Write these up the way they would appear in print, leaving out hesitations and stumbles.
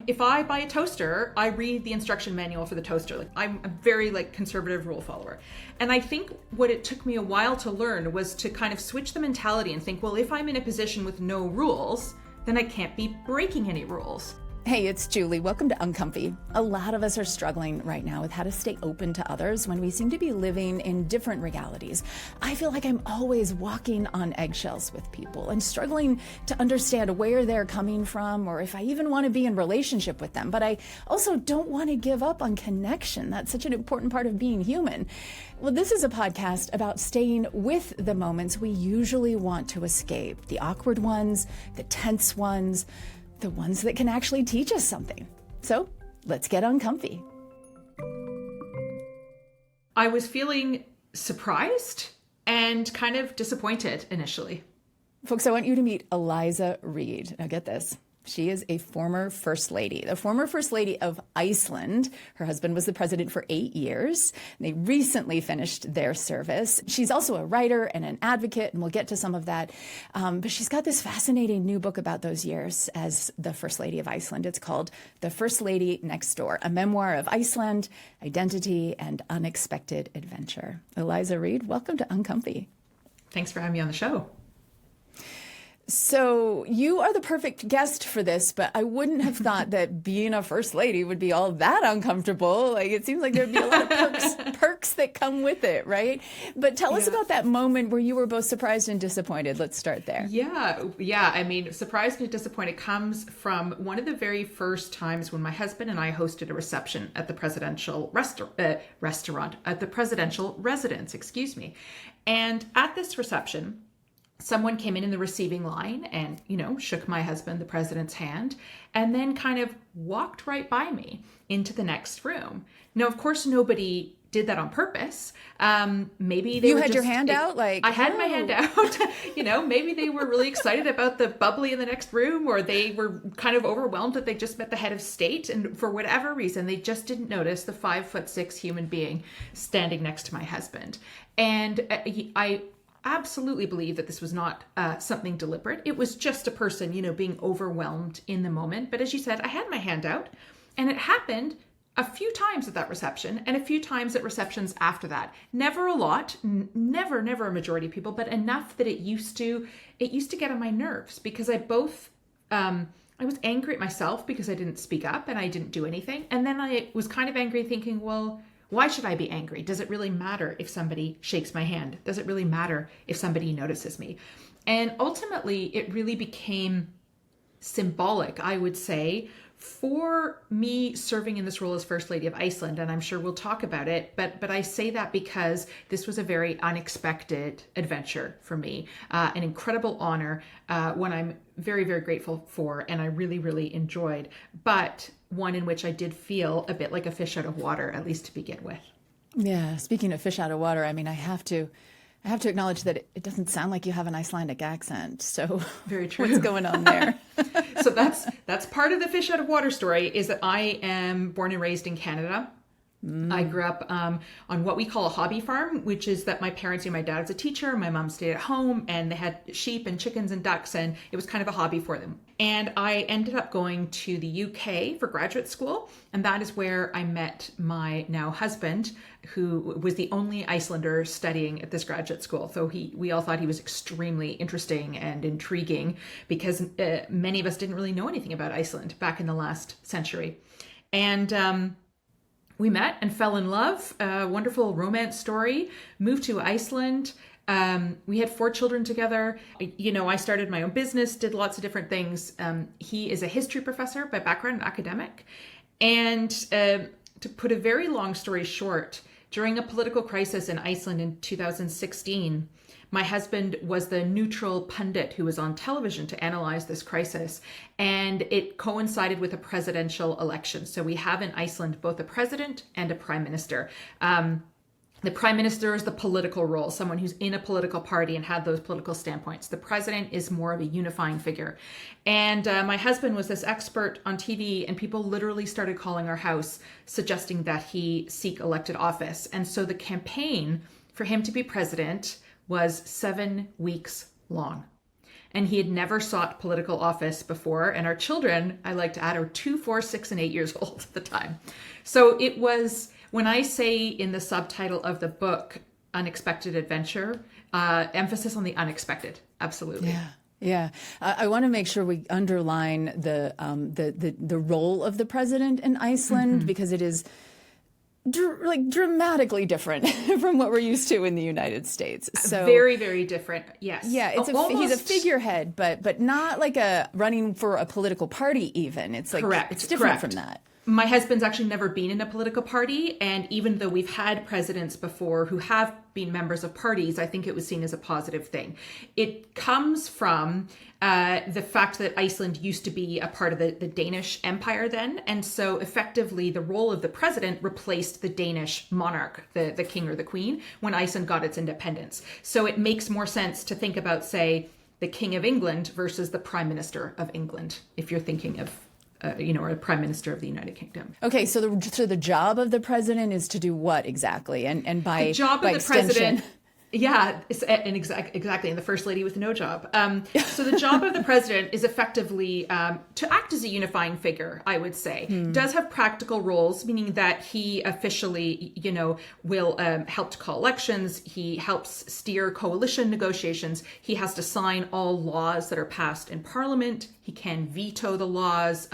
if I buy a toaster, I read the instruction manual for the toaster. Like, I'm a very conservative rule follower. And I think what it took me a while to learn was to kind of switch the mentality and think, well, if I'm in a position with no rules, then I can't be breaking any rules. Hey, it's Julie. Welcome to Uncomfy. A lot of us are struggling right now with how to stay open to others when we seem to be living in different realities. I feel like I'm always walking on eggshells with people and struggling to understand where they're coming from or if I even want to be in relationship with them. But I also don't want to give up on connection. That's such an important part of being human. Well, this is a podcast about staying with the moments we usually want to escape, the awkward ones, the tense ones, the ones that can actually teach us something. So let's get uncomfy. I was feeling surprised and kind of disappointed initially. Folks, I want you to meet Eliza Reid. Now get this. She is a former First Lady, the former First Lady of Iceland. Her husband was the president for 8 years. They recently finished their service. She's also a writer and an advocate, and we'll get to some of that. But she's got this fascinating new book about those years as the First Lady of Iceland. It's called The First Lady Next Door, a memoir of Iceland, identity, and unexpected adventure. Eliza Reid, welcome to Uncomfy. Thanks for having me on the show. So you are the perfect guest for this, but I wouldn't have thought that being a first lady would be all that uncomfortable. Like, it seems like there'd be a lot of perks that come with it, right? But tell us about that moment where you were both surprised and disappointed. Let's start there. Yeah. I mean, surprised and disappointed comes from one of the very first times when my husband and I hosted a reception at the presidential restaurant, at the presidential residence, And at this reception, someone came in the receiving line and, shook my husband, the president's hand, and then kind of walked right by me into the next room. Now, of course, nobody did that on purpose. Maybe they had your hand out? I had my hand out. Maybe they were really excited about the bubbly in the next room, or they were kind of overwhelmed that they just met the head of state. And for whatever reason, they just didn't notice the 5'6" human being standing next to my husband. And I absolutely believe that this was not something deliberate. It was just a person, being overwhelmed in the moment. But as you said, I had my hand out, and it happened a few times at that reception and a few times at receptions after that. Never a lot, never a majority of people, but enough that it used to get on my nerves because I was angry at myself because I didn't speak up and I didn't do anything. And then I was kind of angry thinking, well, why should I be angry? Does it really matter if somebody shakes my hand? Does it really matter if somebody notices me? And ultimately, it really became symbolic, I would say, for me serving in this role as First Lady of Iceland. And I'm sure we'll talk about it, but I say that because this was a very unexpected adventure for me, an incredible honor, one I'm very, very grateful for, and I really, really enjoyed, but one in which I did feel a bit like a fish out of water, at least to begin with. Yeah, speaking of fish out of water, I mean, I have to acknowledge that it doesn't sound like you have an Icelandic accent. So very true. What's going on there? So that's part of the fish out of water story, is that I am born and raised in Canada. I grew up on what we call a hobby farm, which is that my parents, my dad was a teacher, my mom stayed at home, and they had sheep and chickens and ducks, and it was kind of a hobby for them. And I ended up going to the UK for graduate school, and that is where I met my now husband, who was the only Icelander studying at this graduate school. So we all thought he was extremely interesting and intriguing because many of us didn't really know anything about Iceland back in the last century. And we met and fell in love, a wonderful romance story, moved to Iceland. We had 4 children together. I started my own business, did lots of different things. He is a history professor by background, an academic. And to put a very long story short, during a political crisis in Iceland in 2016, my husband was the neutral pundit who was on television to analyze this crisis, and it coincided with a presidential election. So we have in Iceland both a president and a prime minister. The prime minister is the political role, someone who's in a political party and had those political standpoints. The president is more of a unifying figure. And my husband was this expert on TV, and people literally started calling our house, suggesting that he seek elected office. And so the campaign for him to be president was 7 weeks long. and he had never sought political office before. And our children, I like to add, are 2, 4, 6, and 8 years old at the time. So it was, when I say in the subtitle of the book, Unexpected Adventure, emphasis on the unexpected. Absolutely. Yeah. Yeah, I want to make sure we underline the role of the president in Iceland, because it is dramatically different from what we're used to in the United States. So very, very different. Yes. Yeah, he's a figurehead, but not like a running for a political party. Even it's like correct. It's different from that. My husband's actually never been in a political party, and even though we've had presidents before who have been members of parties, I think it was seen as a positive thing. It comes from the fact that Iceland used to be a part of the Danish Empire then, and so effectively the role of the president replaced the Danish monarch, the king or the queen, when Iceland got its independence. So it makes more sense to think about, say, the King of England versus the Prime Minister of England, if you're thinking of or a prime minister of the United Kingdom. Okay, so the job of the president is to do what exactly? And by the job by of the extension, president. Yeah, exactly. And the first lady with no job. So the job of the president is effectively to act as a unifying figure, I would say. Does have practical roles, meaning that he officially, will help to call elections. He helps steer coalition negotiations. He has to sign all laws that are passed in Parliament. He can veto the laws.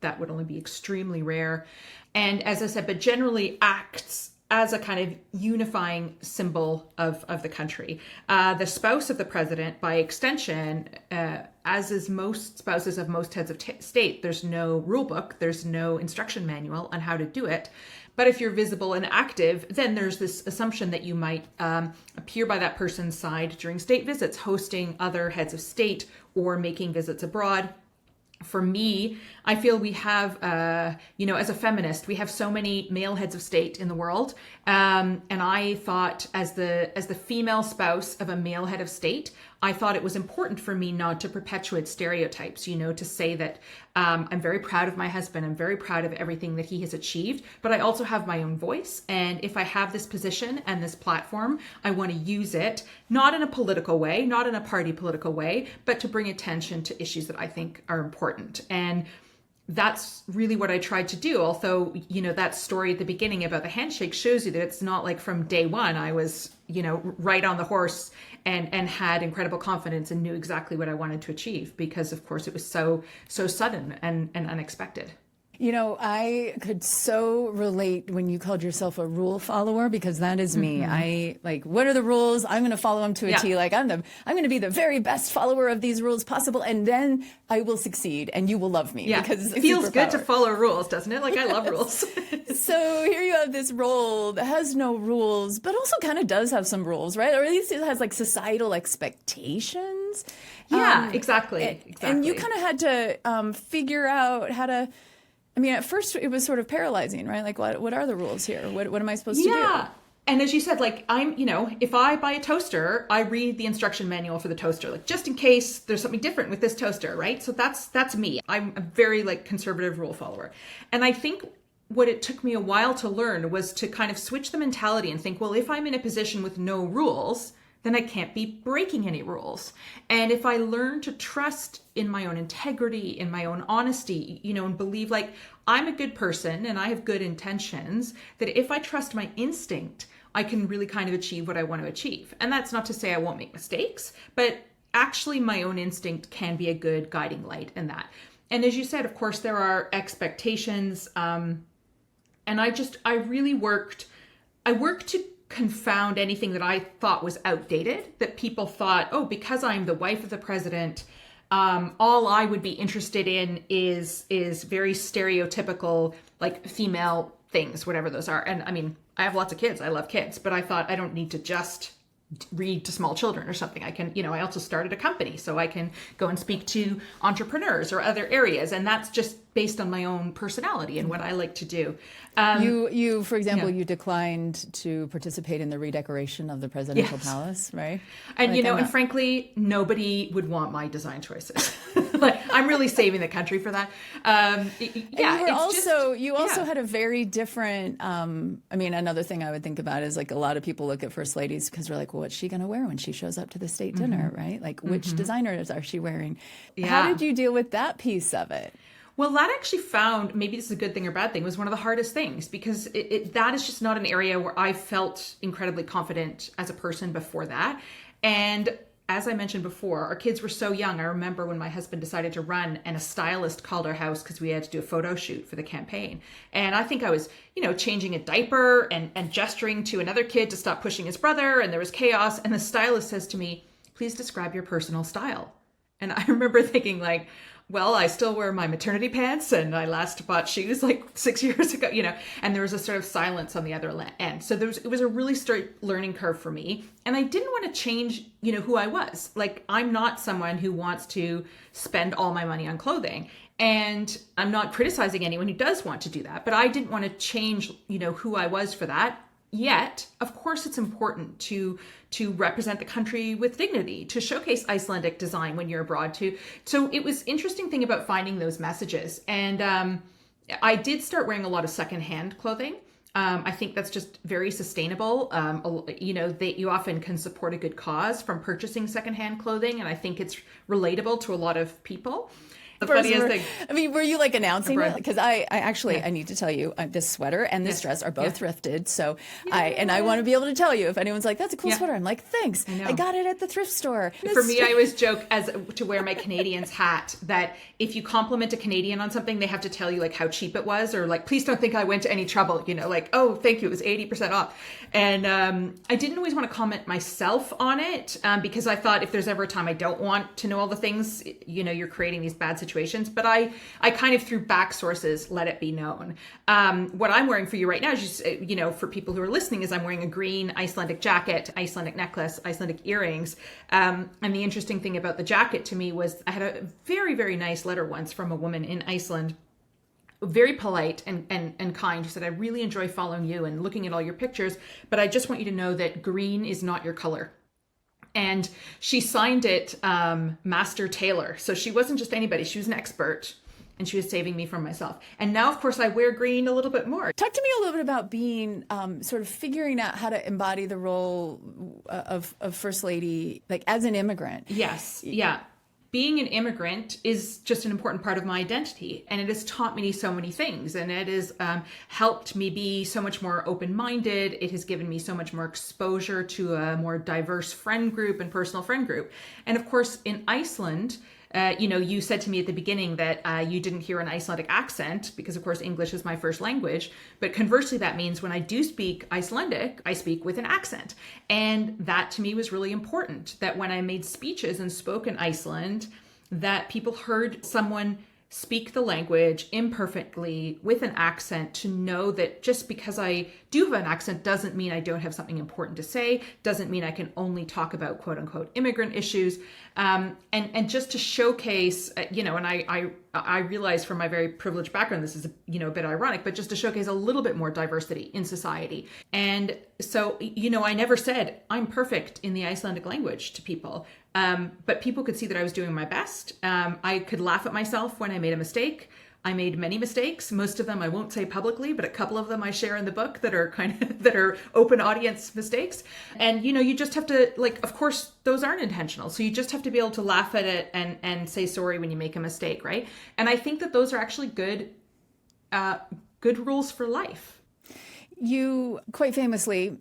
That would only be extremely rare. And as I said, but generally acts as a kind of unifying symbol of the country. The spouse of the president, by extension, as is most spouses of most heads of state, there's no rule book, there's no instruction manual on how to do it. But if you're visible and active, then there's this assumption that you might appear by that person's side during state visits, hosting other heads of state or making visits abroad. For me, I feel we have, as a feminist, we have so many male heads of state in the world. And I thought as the female spouse of a male head of state, I thought it was important for me not to perpetuate stereotypes, to say that I'm very proud of my husband. I'm very proud of everything that he has achieved, but I also have my own voice. And if I have this position and this platform, I want to use it, not in a political way, not in a party political way, but to bring attention to issues that I think are important. And that's really what I tried to do. Although, that story at the beginning about the handshake shows you that it's not like from day one I was, right on the horse and had incredible confidence and knew exactly what I wanted to achieve, because of course it was so sudden and unexpected. I could so relate when you called yourself a rule follower, because that is me. I what are the rules? I'm going to follow them to a T. Like I'm going to be the very best follower of these rules possible, and then I will succeed, and you will love me. Yeah, because it feels good to follow rules, doesn't it? Like I love rules. So here you have this role that has no rules, but also kind of does have some rules, right? Or at least it has societal expectations. Yeah, exactly. And you kind of had to figure out how to. At first it was sort of paralyzing, right? Like, what are the rules here? What am I supposed to do? Yeah. And as you said, I'm, if I buy a toaster, I read the instruction manual for the toaster, just in case there's something different with this toaster, right? So that's me. I'm a very conservative rule follower. And I think what it took me a while to learn was to kind of switch the mentality and think, well, if I'm in a position with no rules, then I can't be breaking any rules. And if I learn to trust in my own integrity, in my own honesty, and believe I'm a good person and I have good intentions, that if I trust my instinct, I can really kind of achieve what I want to achieve. And that's not to say I won't make mistakes, but actually my own instinct can be a good guiding light in that. And as you said, of course, there are expectations. And I really worked to confound anything that I thought was outdated, that people thought, oh, because I'm the wife of the president, all I would be interested in is very stereotypical, female things, whatever those are. And I have lots of kids. I love kids, but I thought I don't need to just read to small children or something. I can, I also started a company, so I can go and speak to entrepreneurs or other areas. And that's just based on my own personality and what I like to do. You, for example, you declined to participate in the redecoration of the presidential palace, right? And, and frankly, nobody would want my design choices. Like, I'm really saving the country for that. You also had a very different, another thing I would think about is like a lot of people look at first ladies because they're like, well, what's she going to wear when she shows up to the state dinner, right? Like, which designers are she wearing? Yeah. How did you deal with that piece of it? Well, that actually found, maybe this is a good thing or bad thing, was one of the hardest things because that is just not an area where I felt incredibly confident as a person before that. And as I mentioned before, our kids were so young. I remember when my husband decided to run and a stylist called our house because we had to do a photo shoot for the campaign. And I think I was, changing a diaper and gesturing to another kid to stop pushing his brother. And there was chaos. And the stylist says to me, please describe your personal style. And I remember thinking like, well, I still wear my maternity pants and I last bought shoes like 6 years ago, and there was a sort of silence on the other end. So it was a really straight learning curve for me. And I didn't want to change, who I was. Like, I'm not someone who wants to spend all my money on clothing. And I'm not criticizing anyone who does want to do that, but I didn't want to change, who I was for that. Yet, of course, it's important to represent the country with dignity, to showcase Icelandic design when you're abroad too. So it was interesting thing about finding those messages. And I did start wearing a lot of secondhand clothing. I think that's just very sustainable. You often can support a good cause from purchasing secondhand clothing. And I think it's relatable to a lot of people. The funniest thing. I mean, were you like announcing it? Because I need to tell you, this sweater and this dress are both thrifted. So I want to be able to tell you if anyone's like, that's a cool sweater. I'm like, thanks. I got it at the thrift store. For me, I always joke to wear my Canadian's hat that if you compliment a Canadian on something, they have to tell you like how cheap it was or like, please don't think I went to any trouble, like, oh, thank you. It was 80% off. And I didn't always want to comment myself on it because I thought if there's ever a time I don't want to know all the things, you're creating these bad situations. But I kind of through back sources let it be known. What I'm wearing for you right now is just, for people who are listening, is I'm wearing a green Icelandic jacket, Icelandic necklace, Icelandic earrings. And the interesting thing about the jacket to me was I had a very, very nice letter once from a woman in Iceland, very polite and kind, who said, I really enjoy following you and looking at all your pictures, but I just want you to know that green is not your color. And she signed it Master Taylor. So she wasn't just anybody. She was an expert. And she was saving me from myself. And now, of course, I wear green a little bit more. Talk to me a little bit about being sort of figuring out how to embody the role of First Lady, like as an immigrant. Yes. Yeah. Being an immigrant is just an important part of my identity, and it has taught me so many things, and it has helped me be so much more open-minded. It has given me so much more exposure to a more diverse friend group and personal friend group. And of course, in Iceland, you said to me at the beginning that you didn't hear an Icelandic accent because, of course, English is my first language. But conversely, that means when I do speak Icelandic, I speak with an accent. And that to me was really important, that when I made speeches and spoke in Iceland, that people heard someone speak the language imperfectly with an accent, to know that just because I do have an accent doesn't mean I don't have something important to say, doesn't mean I can only talk about quote unquote immigrant issues. And just to showcase, and I realize from my very privileged background, this is, a bit ironic, but just to showcase a little bit more diversity in society. And so, I never said I'm perfect in the Icelandic language to people. But people could see that I was doing my best. I could laugh at myself when I made a mistake. I made many mistakes. Most of them I won't say publicly, but a couple of them I share in the book that are that are open audience mistakes. And, you just have to, of course, those aren't intentional. So you just have to be able to laugh at it and say sorry when you make a mistake, right? And I think that those are actually good rules for life. You quite famously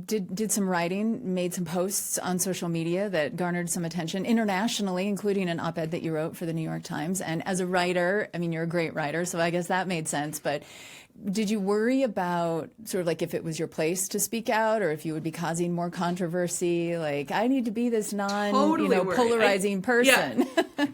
did some writing, made some posts on social media that garnered some attention internationally, including an op-ed that you wrote for the New York Times. And as a writer, you're a great writer, so I guess that made sense. But did you worry about sort of like if it was your place to speak out, or if you would be causing more controversy? Like, I need to be this polarizing person. Yeah.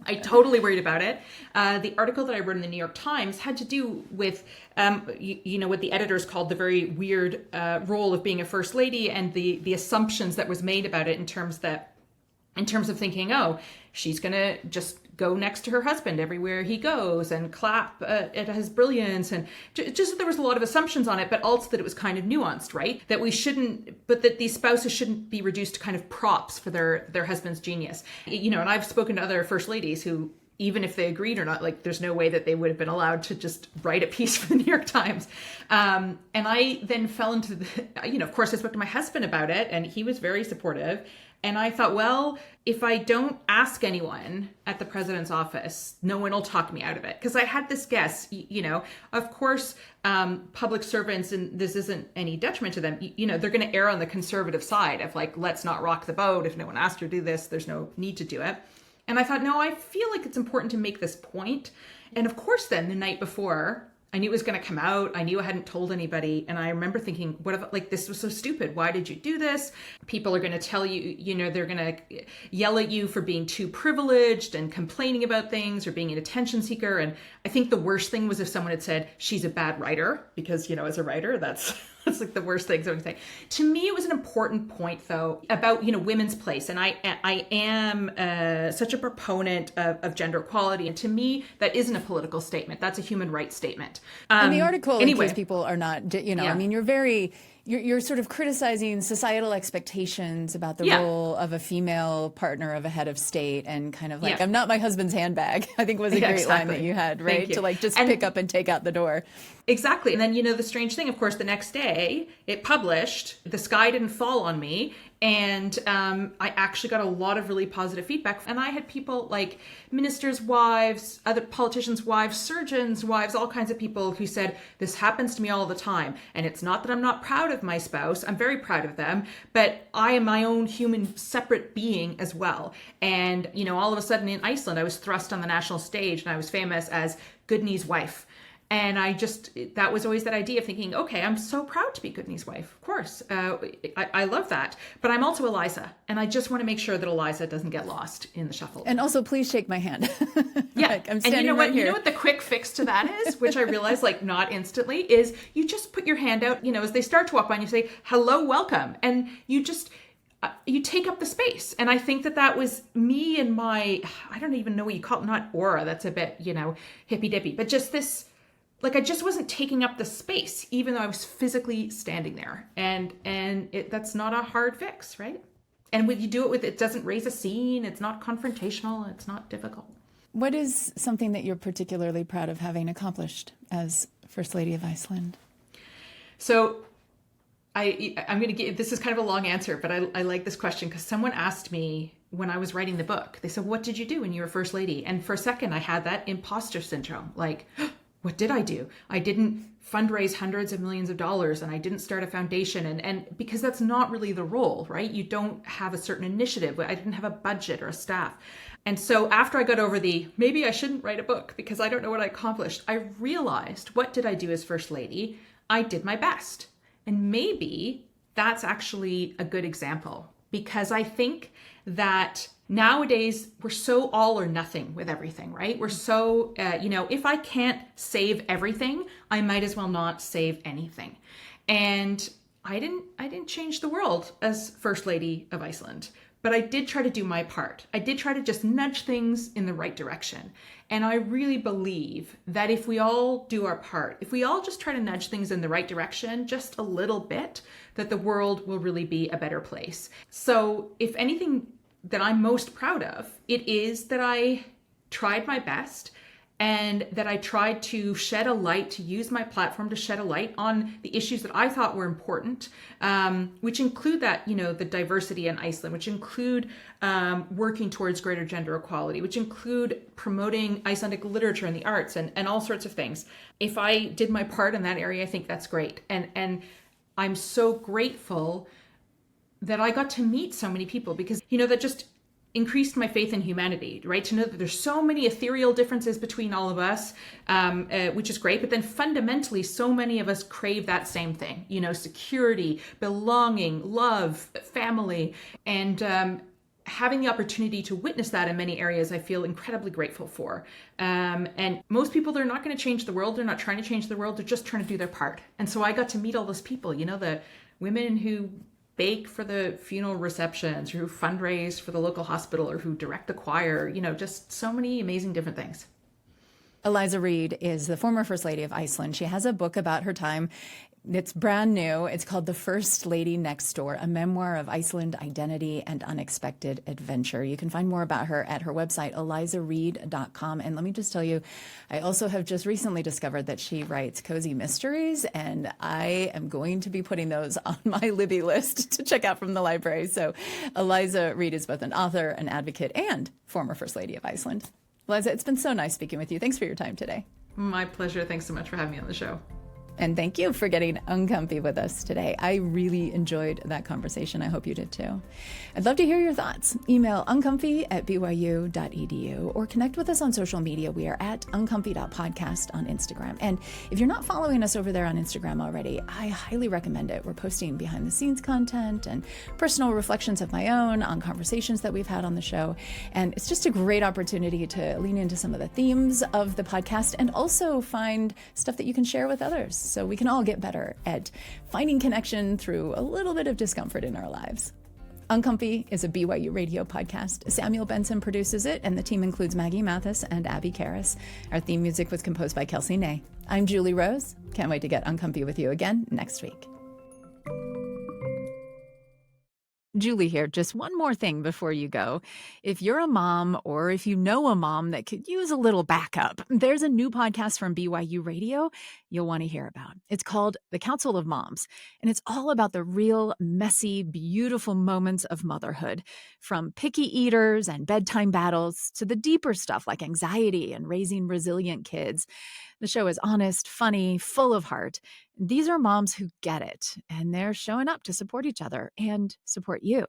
I totally worried about it. The article that I wrote in the New York Times had to do with, what the editors called the very weird role of being a first lady, and the assumptions that was made about it in terms of thinking, oh, she's going to just go next to her husband everywhere he goes and clap at his brilliance. And just that there was a lot of assumptions on it, but also that it was kind of nuanced, right? That we shouldn't, but that these spouses shouldn't be reduced to kind of props for their husband's genius. And I've spoken to other first ladies who, even if they agreed or not, like there's no way that they would have been allowed to just write a piece for the New York Times. And I then fell into of course I spoke to my husband about it and he was very supportive. And I thought, well, if I don't ask anyone at the president's office, no one will talk me out of it. Because I had this guess, of course, public servants, and this isn't any detriment to them, they're going to err on the conservative side of like, let's not rock the boat. If no one asked you to do this, there's no need to do it. And I thought, no, I feel like it's important to make this point. And of course, then the night before, I knew it was going to come out. I knew I hadn't told anybody. And I remember thinking, what if, like, this was so stupid. Why did you do this? People are going to tell you, they're going to yell at you for being too privileged and complaining about things or being an attention seeker. And I think the worst thing was if someone had said, she's a bad writer, because, as a writer, that's like the worst thing someone can say. To me, it was an important point, though, about, women's place. And I am such a proponent of gender equality. And to me, that isn't a political statement. That's a human rights statement. And the article, in anyway, case people are not, yeah. I mean, you're sort of criticizing societal expectations about the role of a female partner of a head of state, and kind of like, I'm not my husband's handbag, I think was a great line that you had, right? To like just pick up and take out the door. Exactly. And then, the strange thing, of course, the next day it published, the sky didn't fall on me. And I actually got a lot of really positive feedback. And I had people like ministers' wives, other politicians' wives, surgeons' wives, all kinds of people who said, this happens to me all the time. And it's not that I'm not proud of my spouse. I'm very proud of them. But I am my own human separate being as well. And, all of a sudden in Iceland, I was thrust on the national stage and I was famous as Goodney's wife. And that was always that idea of thinking, okay, I'm so proud to be Goodney's wife. Of course. I love that. But I'm also Eliza. And I just want to make sure that Eliza doesn't get lost in the shuffle. And also, please shake my hand. Yeah. Like, I'm and standing you know right what? here. You know what the quick fix to that is, which I realized not instantly, is you just put your hand out, as they start to walk by and you say, hello, welcome. And you just... you take up the space. And I think that was me and my, I don't even know what you call it, not aura. That's a bit, hippy dippy, but just this, I just wasn't taking up the space, even though I was physically standing there. And that's not a hard fix, right? And when you do it doesn't raise a scene. It's not confrontational. It's not difficult. What is something that you're particularly proud of having accomplished as First Lady of Iceland? So I'm going to give, this is kind of a long answer, but I like this question because someone asked me when I was writing the book, they said, what did you do when you were First Lady? And for a second, I had that imposter syndrome. Like, what did I do? I didn't fundraise hundreds of millions of dollars and I didn't start a foundation. And because that's not really the role, right? You don't have a certain initiative. I didn't have a budget or a staff. And so after I got over maybe I shouldn't write a book because I don't know what I accomplished, I realized, what did I do as First Lady? I did my best. And maybe that's actually a good example, because I think that nowadays we're so all or nothing with everything, right? We're so, if I can't save everything, I might as well not save anything. And I didn't change the world as First Lady of Iceland, but I did try to do my part. I did try to just nudge things in the right direction. And I really believe that if we all do our part, if we all just try to nudge things in the right direction, just a little bit, that the world will really be a better place. So if anything that I'm most proud of, it is that I tried my best and that I tried to shed a light, to use my platform to shed a light on the issues that I thought were important, which include that, the diversity in Iceland, which include working towards greater gender equality, which include promoting Icelandic literature and the arts and all sorts of things. If I did my part in that area, I think that's great. And I'm so grateful that I got to meet so many people, because, that just increased my faith in humanity, right? To know that there's so many ethereal differences between all of us, which is great. But then fundamentally, so many of us crave that same thing, security, belonging, love, family, and having the opportunity to witness that in many areas, I feel incredibly grateful for. And most people, they're not going to change the world. They're not trying to change the world. They're just trying to do their part. And so I got to meet all those people, the women who bake for the funeral receptions, or who fundraise for the local hospital, or who direct the choir, just so many amazing different things. Eliza Reid is the former First Lady of Iceland. She has a book about her time. It's brand new. It's called The First Lady Next Door, a memoir of Iceland identity and unexpected adventure. You can find more about her at her website, elizareid.com. And let me just tell you, I also have just recently discovered that she writes cozy mysteries, and I am going to be putting those on my Libby list to check out from the library. So Eliza Reid is both an author, an advocate, and former First Lady of Iceland. Eliza, it's been so nice speaking with you. Thanks for your time today. My pleasure. Thanks so much for having me on the show. And thank you for getting uncomfy with us today. I really enjoyed that conversation. I hope you did too. I'd love to hear your thoughts. Email uncomfy@byu.edu or connect with us on social media. We are at uncomfy.podcast on Instagram. And if you're not following us over there on Instagram already, I highly recommend it. We're posting behind the scenes content and personal reflections of my own on conversations that we've had on the show. And it's just a great opportunity to lean into some of the themes of the podcast and also find stuff that you can share with others, so we can all get better at finding connection through a little bit of discomfort in our lives. Uncomfy is a BYU radio podcast. Samuel Benson produces it, and the team includes Maggie Mathis and Abby Karras. Our theme music was composed by Kelsey Ney. I'm Julie Rose. Can't wait to get uncomfy with you again next week. Julie here. Just one more thing before you go. If you're a mom or if you know a mom that could use a little backup, there's a new podcast from BYU Radio you'll want to hear about. It's called The Council of Moms, and it's all about the real, messy, beautiful moments of motherhood, from picky eaters and bedtime battles to the deeper stuff like anxiety and raising resilient kids. The show is honest, funny, full of heart. These are moms who get it, and they're showing up to support each other and support you.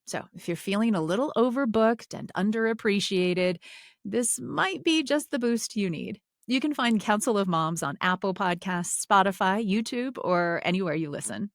So if you're feeling a little overbooked and underappreciated, this might be just the boost you need. You can find Council of Moms on Apple Podcasts, Spotify, YouTube, or anywhere you listen.